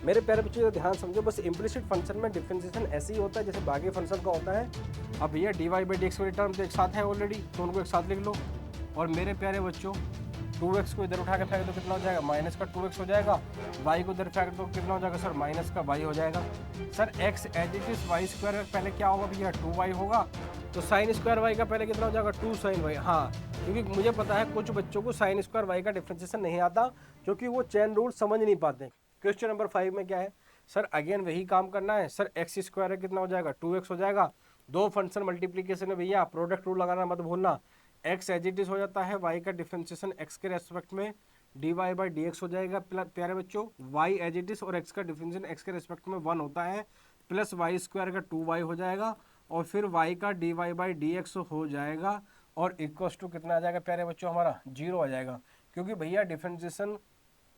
मेरे प्यारे बच्चों ये ध्यान समझो, बस इम्प्लिसिट फंक्शन में डिफरेंशिएशन ऐसे ही होता है जैसे बाकी फंक्शन का होता है। अब भैया D Y by D X वाली टर्म तो एक साथ है ऑलरेडी, तो उनको एक साथ लिख लो। और मेरे प्यारे बच्चों 2x को इधर उठा के फेंक दो, कितना हो जाएगा माइनस का 2x हो जाएगा। y को इधर फेंक दो, कितना हो जाएगा सर माइनस का y हो जाएगा। Sir x as it is Y square पहले क्या होगा भैया 2y होगा, तो साइन स्क्वायर y का पहले कितना हो जाएगा 2 साइन y। हाँ, क्योंकि मुझे पता है कुछ बच्चों को साइन स्क्वायर y का डिफरेंशिएशन नहीं आता, क्योंकि वो चेन रूल समझ नहीं पाते। क्वेश्चन नंबर 5 में क्या है सर, अगेन वही काम करना है सर। एक्स स्क्वायर है कितना हो जाएगा 2x हो जाएगा। दो फंक्शन मल्टीप्लीकेशन है भैया, प्रोडक्ट रूल लगाना मत भूलना। एक्स एज इट इज हो जाता है, वाई का डिफरेंशिएशन एक्स के रेस्पेक्ट में D Y by D X हो जाएगा। प्यारे बच्चों वाई एज इट इज और एक्स का डिफरेंशिएशन एक्स के रेस्पेक्ट में 1 होता है, प्लस वाई स्क्वायर का 2y हो जाएगा, और फिर y का D Y by D X हो जाएगा, और इक्वल्स टू कितना आ जाएगा प्यारे बच्चों हमारा 0 आ जाएगा। क्योंकि भैया डिफरेंशिएशन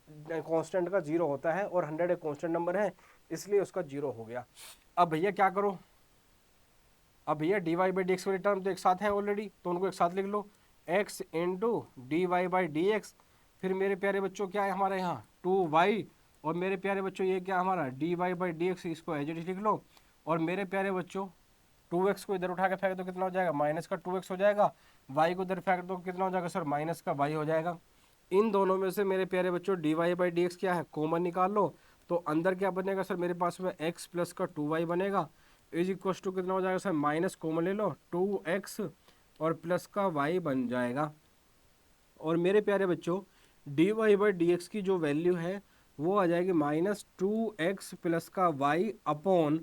कांस्टेंट का 0 होता है और 100 एक कांस्टेंट नंबर है, इसलिए उसका 0 हो गया। अब भैया क्या करो, अब भैया D Y by D X वाली टर्म तो एक साथ है ऑलरेडी, तो उनको एक साथ लिख लो। x into D Y by D X, फिर मेरे प्यारे बच्चों क्या है हमारे यहाँ 2y, और मेरे प्यारे बच्चों ये क्या हमारा D Y by D X, इसको एज इट इज लिख लो। और मेरे प्यारे बच्चों 2x को इधर उठा के फेंक दो, कितना हो जाएगा माइनस का 2x हो जाएगा। y को इधर फेंक दो, कितना हो जाएगा सर माइनस का y हो जाएगा। इन दोनों में से मेरे प्यारे बच्चों D Y by D X क्या है कॉमन निकाल लो, तो अंदर क्या बनेगा सर मेरे पास में x प्लस का 2y बनेगा, इज इक्वल टू कितना हो जाएगा सर माइनस कॉमन ले लो 2x, और प्लस का y बन जाएगा। और मेरे प्यारे बच्चों D Y by D X की जो वैल्यू है वो आ जाएगी माइनस 2x प्लस का y अपॉन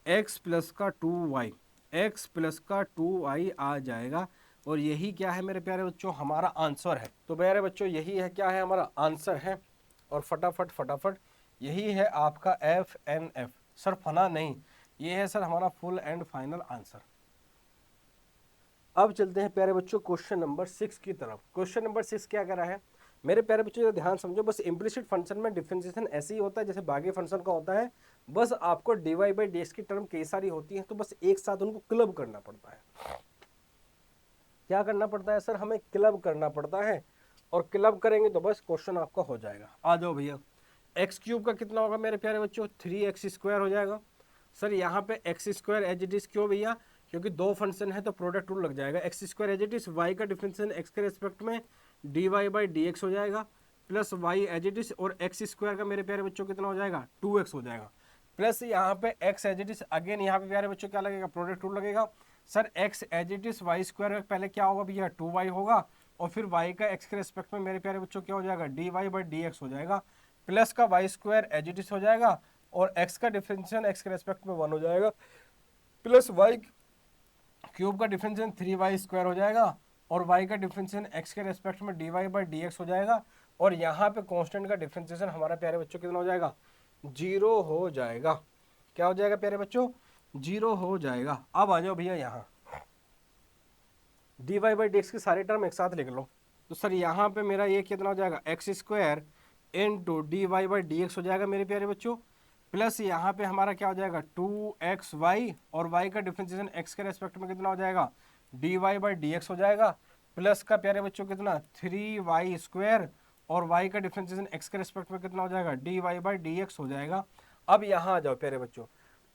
x प्लस का 2y, x प्लस का 2y आ जाएगा। और यही क्या है मेरे प्यारे बच्चों हमारा आंसर है। तो प्यारे बच्चों यही है क्या है हमारा आंसर है, और फटाफट फटाफट यही है आपका FNF। सर फना नहीं, ये है सर हमारा फुल एंड फाइनल आंसर। अब चलते हैं प्यारे बच्चों क्वेश्चन नंबर 6 की तरफ। क्वेश्चन नंबर 6 क्या कर रहा है मेरे प्यारे बच्चों, ध्यान समझो, बस इम्प्लिसिट फंक्शन में डिफरेंशिएशन ऐसे ही होता है जैसे बाकी फंक्शन का होता है। बस आपको D Y by D X की टर्म कई सारी होती है, तो बस एक साथ उनको क्लब करना पड़ता है। क्या करना पड़ता है सर, हमें क्लब करना पड़ता है, और क्लब करेंगे तो बस क्वेश्चन आपका हो जाएगा। आ जाओ भैया, एक्स क्यूब का कितना होगा मेरे प्यारे बच्चों 3x स्क्वायर हो जाएगा। सर यहाँ पे X square as it is क्यों भैया, क्योंकि दो फंक्शन है तो प्रोडक्ट रूल लग जाएगा। X square as it is Y का डिफरेंशिएशन एक्स के रेस्पेक्ट में D Y by D X हो जाएगा, plus Y as it is, और एक्स स्क्वायर का मेरे प्यारे बच्चों कितना हो जाएगा 2x हो जाएगा, प्लस यहाँ पे X as it is, again यहाँ पे प्यारे बच्चों क्या लगेगा प्रोडक्ट रूल लगेगा। Sir X as it is Y square पहले क्या होगा भैया 2y होगा, और फिर y का x के रेस्पेक्ट में मेरे प्यारे बच्चों क्या हो जाएगा D Y by D X हो जाएगा, प्लस का Y square as it is हो जाएगा, और x का डिफरेंशिएशन x के रेस्पेक्ट में 1 हो जाएगा, प्लस वाई क्यूब का डिफरेंशिएशन 3y स्क्वायर हो जाएगा, और y का डिफरेंशिएशन x के रेस्पेक्ट में D Y by D X हो जाएगा। और यहाँ पे कांस्टेंट का डिफरेंशिएशन हमारा प्यारे बच्चों कितना हो जाएगा 0 हो जाएगा। क्या हो जाएगा प्यारे बच्चों 0 हो जाएगा। अब आ जाओ भैया यहाँ D Y by D X की सारे टर्म एक साथ लिख लो। तो सर यहाँ पे मेरा ये कितना हो जाएगा X square into D Y by D X हो जाएगा मेरे प्यारे बच्चों, प्लस यहाँ पे हमारा क्या हो जाएगा 2xy, और y का डिफरेंशिएशन x के रेस्पेक्ट में कितना हो जाएगा D Y by D X हो जाएगा, प्लस का प्यारे बच्चों कितना 3y स्क्वायर, और y का डिफरेंशिएशन x के रेस्पेक्ट में कितना हो जाएगा D Y by D X हो जाएगा। अब यहाँ आ जाओ प्यारे बच्चों,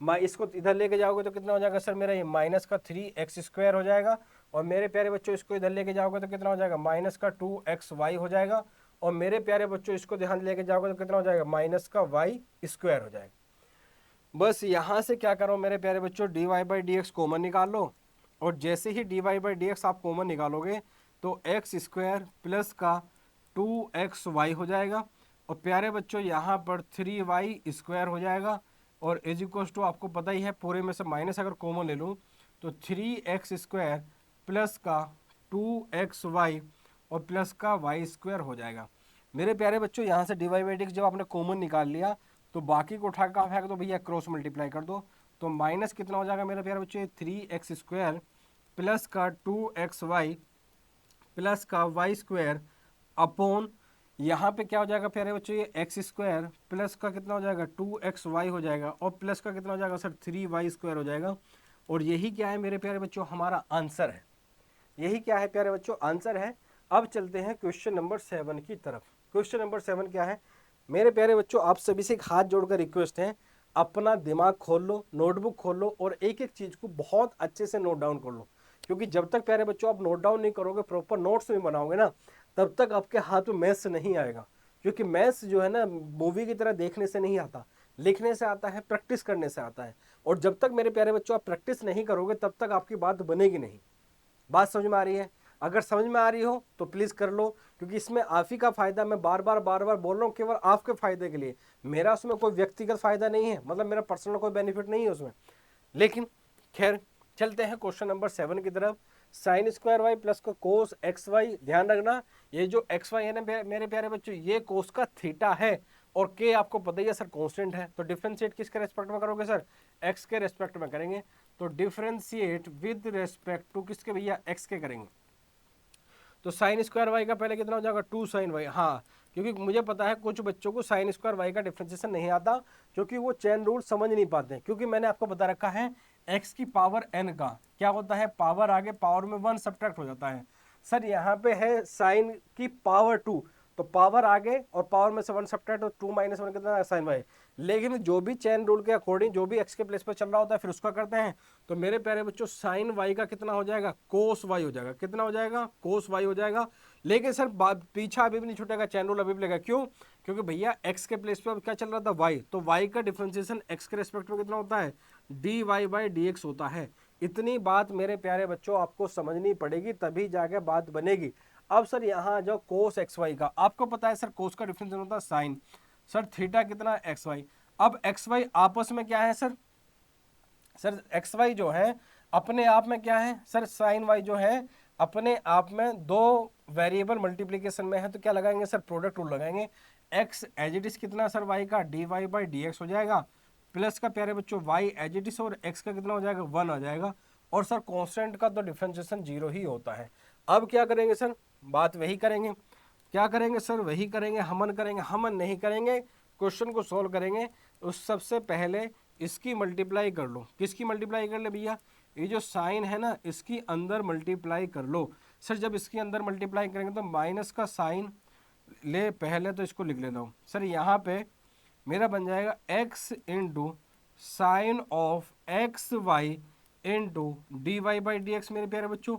मैं इसको इधर लेके जाओगे तो कितना हो जाएगा सर मेरा ये माइनस का 3x स्क्वायर हो जाएगा, और मेरे प्यारे बच्चों इसको इधर लेके जाओगे तो कितना हो जाएगा माइनस का 2xy हो जाएगा, और मेरे प्यारे बच्चों इसको ध्यान लेके जाओगे तो कितना हो जाएगा माइनस का y स्क्वायर हो जाएगा। बस यहाँ से क्या करो मेरे प्यारे बच्चों D Y by D X common निकाल लो, और जैसे ही D Y by D X आप कॉमन निकालोगे तो एक्स स्क्वायर प्लस का 2xy हो जाएगा, और प्यारे बच्चों यहाँ पर 3y स्क्वायर हो जाएगा, और इज इक्वल्स टू आपको पता ही है पूरे में से माइनस अगर कॉमन ले लूँ तो 3x स्क्वायर प्लस का 2xy और प्लस का y स्क्वायर हो जाएगा। मेरे प्यारे बच्चों यहाँ से D Y by D X जब आपने कॉमन निकाल लिया तो बाकी को उठा कर फेंक दो भैया, क्रॉस मल्टीप्लाई कर दो, तो माइनस कितना हो जाएगा मेरे प्यारे बच्चों 3x स्क्वायर प्लस का 2xy प्लस का y स्क्वायर अपॉन यहाँ पे क्या हो जाएगा प्यारे बच्चों ये एक्स स्क्वायर प्लस का कितना हो जाएगा 2xy हो जाएगा, और प्लस का कितना हो जाएगा सर 3y स्क्वायर हो जाएगा। और यही क्या है मेरे प्यारे बच्चों हमारा आंसर है, यही क्या है प्यारे बच्चों आंसर है। अब चलते हैं क्वेश्चन नंबर 7 की तरफ। क्वेश्चन नंबर 7 क्या है मेरे प्यारे बच्चों, आप सभी से एक हाथ जोड़कर रिक्वेस्ट है, अपना दिमाग खोल लो, नोटबुक खोल लो और एक एक चीज को बहुत अच्छे से नोट डाउन कर लो। क्योंकि जब तक प्यारे बच्चों आप नोट डाउन नहीं करोगे, प्रॉपर नोट्स नहीं बनाओगे ना, तब तक आपके हाथ में मैथ्स नहीं आएगा। क्योंकि मैथ्स जो है ना, मूवी की तरह देखने से नहीं आता, लिखने से आता है, प्रैक्टिस करने से आता है। और जब तक मेरे प्यारे बच्चों आप प्रैक्टिस नहीं करोगे, तब तक आपकी बात बनेगी नहीं। बात समझ में आ रही है? अगर समझ में आ रही हो तो प्लीज कर लो, क्योंकि इसमें आप ही का फायदा। मैं बार बार बोल रहा हूँ, केवल आपके फायदे के लिए। मेरा उसमें कोई व्यक्तिगत फायदा नहीं है, मतलब मेरा पर्सनल कोई बेनिफिट नहीं है उसमें। लेकिन खैर, चलते हैं क्वेश्चन नंबर 7 की तरफ। साइन स्क्वायर वाई प्लस का कोस एक्स वाई। ध्यान रखना, ये जो एक्स वाई है ना मेरे प्यारे बच्चों, ये कोस का थीटा है और के आपको पता ही है सर कांस्टेंट है। तो डिफरेंशिएट किसके रेस्पेक्ट में करोगे सर? एक्स के रेस्पेक्ट में करेंगे। तो डिफरेंशिएट विद रेस्पेक्ट टू किसके भैया? एक्स के करेंगे। तो साइन स्क्वायर वाई का पहले कितना हो जाएगा? 2 साइन वाई। हाँ, क्योंकि मुझे पता है कुछ बच्चों को साइन स्क्वायर वाई का डिफरेंशिएशन नहीं आता, क्योंकि वो चेन रूल समझ नहीं पाते हैं। क्योंकि मैंने आपको बता रखा है, एक्स की पावर एन का क्या होता है? पावर आगे पावर में 1 सब्ट्रैक्ट हो जाता है। सर यहाँ पे है साइन की पावर 2, तो पावर आगे और पावर में से 1 सब्ट्रैक्ट, तो 2 - 1 कितना? Sine Y. लेकिन जो भी चेन रूल के अकॉर्डिंग जो भी एक्स के प्लेस पर चल रहा होता है, फिर उसका करते हैं। तो मेरे प्यारे बच्चों, साइन वाई का कितना हो जाएगा? कोस वाई हो जाएगा। कितना हो जाएगा? कोस वाई हो जाएगा। लेकिन सर पीछा अभी भी नहीं छूटेगा, चैन रूल अभी भी लगेगा। क्यों? क्योंकि भैया एक्स के प्लेस पे अब क्या चल रहा था? वाई। तो वाई का डिफरेंशिएशन एक्स के रेस्पेक्ट में कितना होता है? D Y by D X होता है। इतनी बात मेरे प्यारे बच्चों आपको समझनी पड़ेगी, तभी जाके बात बनेगी। अब सर यहाँ जो कोस एक्स वाई का, आपको पता है सर कोस का डिफरेंशिएशन होता है साइन। सर थीटा कितना? X Y. अब एक्स वाई आपस में क्या है सर? सर एक्स वाई जो है अपने आप में क्या है सर? साइन वाई जो है अपने आप में दो वेरिएबल मल्टीप्लीकेशन में है, तो क्या लगाएंगे सर? प्रोडक्ट रूल लगाएंगे। एक्स एज इट इज कितना सर? वाई का D Y by D X हो जाएगा, प्लस का प्यारे बच्चों वाई एज इट इज और एक्स का कितना हो जाएगा? 1 आ जाएगा। और सर कांस्टेंट का तो डिफरेंशिएशन 0 ही होता है। अब क्या करेंगे सर? बात वही करेंगे। क्या करेंगे सर? वही करेंगे। हमन करेंगे? हमन नहीं करेंगे, क्वेश्चन को सॉल्व करेंगे। उस सबसे पहले इसकी मल्टीप्लाई कर लो। किसकी मल्टीप्लाई कर ले भैया? ये जो साइन है ना, इसकी अंदर मल्टीप्लाई कर लो। सर जब इसके अंदर मल्टीप्लाई करेंगे तो माइनस का साइन ले, पहले तो इसको लिख लेता हूँ सर। यहाँ पे मेरा बन जाएगा x into sine of X Y into D Y by D X. मेरे प्यारे बच्चों,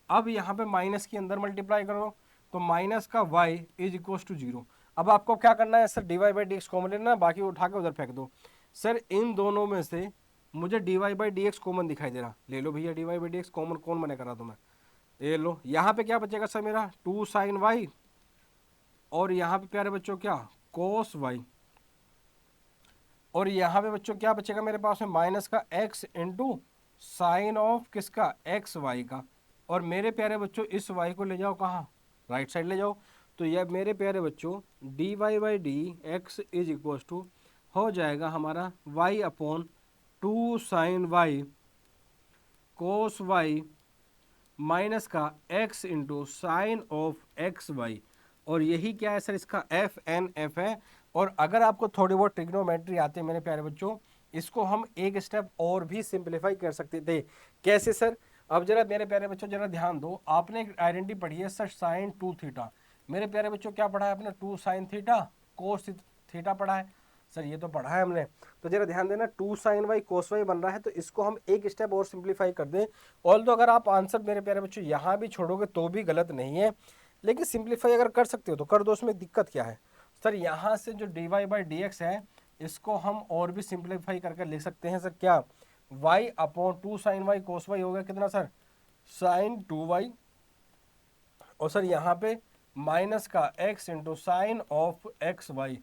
अब यहाँ पे माइनस के अंदर मल्टीप्लाई करो, तो माइनस का y इज इक्वल टू 0। अब आपको क्या करना है sir? D Y by D X common लेना, बाकी उठा के उधर फेंक दो। सर इन दोनों में से मुझे D Y by D X common दिखाई दे रहा, ले लो भैया D Y by D X common. कौन मैंने करा तुम्हें? ये लो। यहाँ पे क्या बचेगा सर मेरा? 2 साइन वाई, और यहाँ पे प्यारे बच्चों क्या? Cos y. और यहाँ पे बच्चों क्या बचेगा मेरे पास में? माइनस का x इंटू साइन ऑफ किसका? एक्स वाई का। और मेरे प्यारे बच्चों इस y को ले जाओ कहाँ? राइट साइड ले जाओ। तो यह मेरे प्यारे बच्चों D Y by D X is equal to हो जाएगा हमारा y अपॉन 2 sine Y cos Y minus का x into sine of X Y. और यही क्या है सर? इसका एफ एन एफ है। और अगर आपको थोड़ी बहुत ट्रिग्नोमेट्री आती है मेरे प्यारे बच्चों, इसको हम एक स्टेप और भी सिंप्लीफाई कर सकते थे। कैसे सर? अब जरा मेरे प्यारे बच्चों जरा ध्यान दो, आपने एक आइडेंटिटी पढ़ी है सर, साइन 2 थीटा। मेरे प्यारे बच्चों क्या पढ़ा है आपने? 2 साइन थीटा कोस थीटा पढ़ा है सर, ये तो पढ़ा है हमने। तो जरा ध्यान देना, 2 साइन वाई कोस वाई बन रहा है, तो इसको हम एक स्टेप और सिंप्लीफाई कर दें। ऑल तो अगर आप आंसर मेरे प्यारे बच्चों यहाँ भी छोड़ोगे तो भी गलत नहीं है, लेकिन सिंप्लीफाई अगर कर सकते हो तो कर दो, उसमें दिक्कत क्या है सर? यहाँ से जो D Y by D X है, इसको हम और भी सिंप्लीफाई करके लिख सकते हैं सर। क्या? y अपॉन 2 साइन वाई कोस वाई हो गया कितना सर? Sign 2y। और सर यहाँ पे माइनस का x into sine of X Y.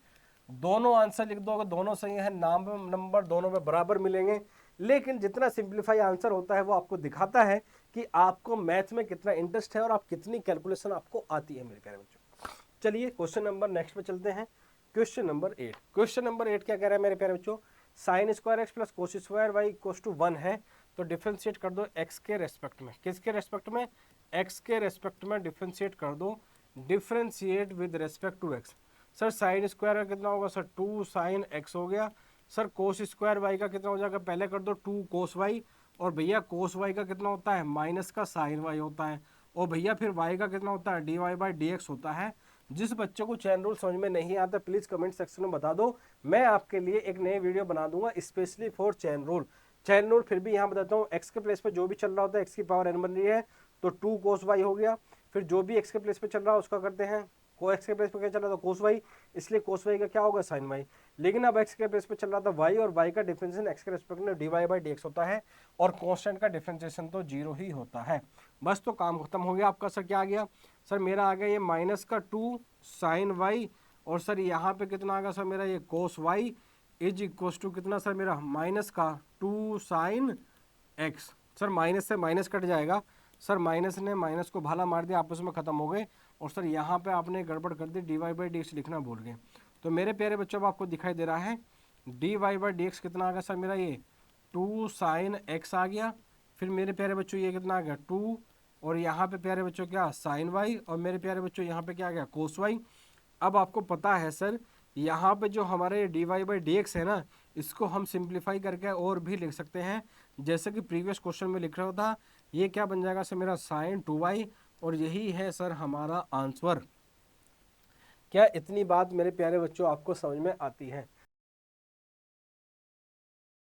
दोनों आंसर लिख दो, अगर दोनों सही है, नाम नंबर दोनों में बराबर मिलेंगे। लेकिन जितना सिंप्लीफाई आंसर होता है वो आपको दिखाता है कि आपको मैथ में कितना इंटरेस्ट है और आप कितनी कैलकुलेशन आपको आती है मेरे प्यारे बच्चों। चलिए क्वेश्चन नंबर नेक्स्ट पे चलते हैं। Question number 8। क्वेश्चन नंबर 8 क्या कह रहा है मेरे प्यारे बच्चों? Sine square X plus cos square Y equals to 1 है, तो डिफरेंशिएट कर दो एक्स के रेस्पेक्ट में। किसके रेस्पेक्ट में? एक्स के रेस्पेक्ट में डिफरेंशिएट कर दो। Differentiate with respect to X. Sir sine square का कितना होगा सर? 2 साइन एक्स हो गया। सर कोस स्क्वायर वाई का कितना हो जाएगा? पहले कर दो 2 कोस वाई। और भैया कोस वाई का कितना होता है? माइनस का साइन वाई होता है। और भैया फिर वाई का कितना होता है? D Y by D X होता है। जिस बच्चों को चैन रूल समझ में नहीं आता प्लीज कमेंट सेक्शन में बता दो, मैं आपके लिए एक नई वीडियो बना दूंगा specially for chain rule. Chain rule फिर भी यहाँ बताता हूँ, एक्स के प्लेस पे जो भी चल रहा होता है एक्स की पावर एन बन रही है तो 2 cos y हो गया। फिर जो भी एक्स के प्लेस पे चल रहा है उसका करते हैं, को एक्स के प्लेस पे क्या चल रहा था कोस वाई, इसलिए कोस वाई का क्या होगा साइन वाई। लेकिन अब एक्स के प्लेस पे चल रहा था वाई और वाई का डिफरेंशिएशन एक्स के रेस्पेक्ट में D Y by D X होता है और कांस्टेंट का डिफरेंशिएशन तो जीरो ही होता है। बस तो काम खत्म हो गया आपका। सर क्या आ गया, सर मेरा आ गया ये माइनस का 2 साइन वाई और सर यहाँ पे कितना आ गया सर मेरा ये cos y is equal to कितना सर मेरा माइनस का 2 साइन एक्स। सर माइनस से माइनस कट जाएगा, सर माइनस ने माइनस को भाला मार दिया, आपस में खत्म हो गए। और सर यहाँ पे आपने गड़बड़ कर दी, D Y by D X लिखना भूल गए। तो मेरे प्यारे बच्चों अब आपको दिखाई दे रहा है D Y by D X कितना आ गया सर मेरा ये 2 साइन एक्स आ गया। फिर मेरे प्यारे बच्चों ये कितना आ गया 2 और यहाँ पे प्यारे बच्चों क्या साइन वाई और मेरे प्यारे बच्चों यहाँ पे क्या आ गया कोस वाई। अब आपको पता है सर यहाँ पे जो हमारे D Y by D X है ना, इसको हम सिंप्लीफाई करके और भी लिख सकते हैं, जैसे कि प्रीवियस क्वेश्चन में लिख रहा था। ये क्या बन जाएगा सर मेरा साइन 2y और यही है सर हमारा आंसर। क्या इतनी बात मेरे प्यारे बच्चों आपको समझ में आती है?